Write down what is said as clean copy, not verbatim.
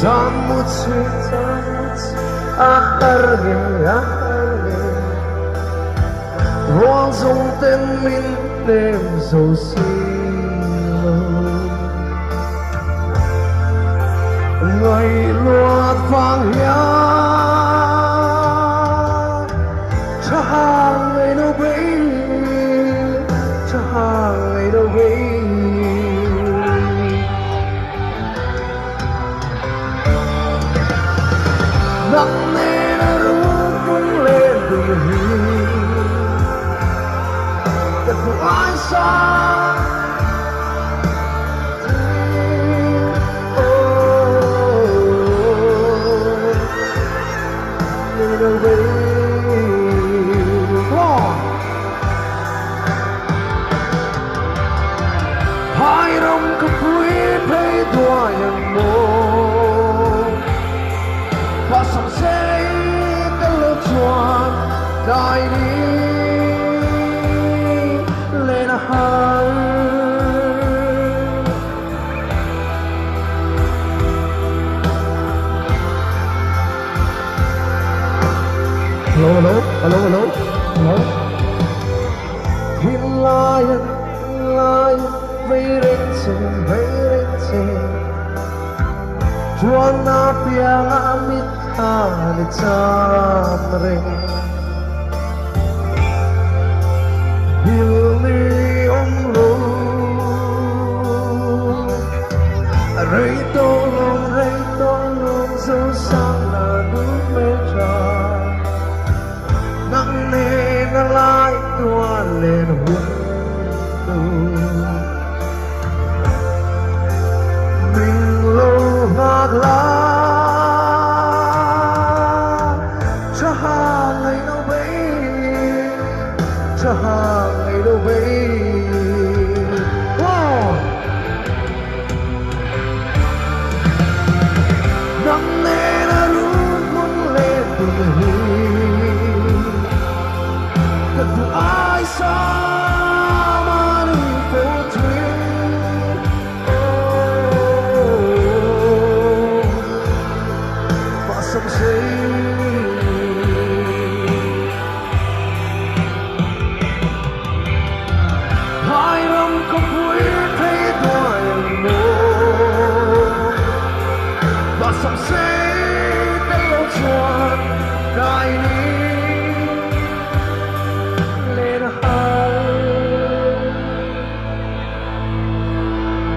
Zamutsi, aharge, Hoàng dùng tên mình đêm dầu xilo Ngày luộc vàng nhá Cho hàng ngày đâu bấy Cho hàng ngày đâu bấy nặng nề đã rút vững lên từ hình đất của ai xa nơi đâu đây hai đồng cấp quý thấy đua nhận mô và sẵn sẽ cái lớp chuan đại đi lên hàng hello thiên lai vây rên chuan na piang amit ha le cham re Billy om lo rei to long zo sang na du me cha nặng nề na lai tua lên hùng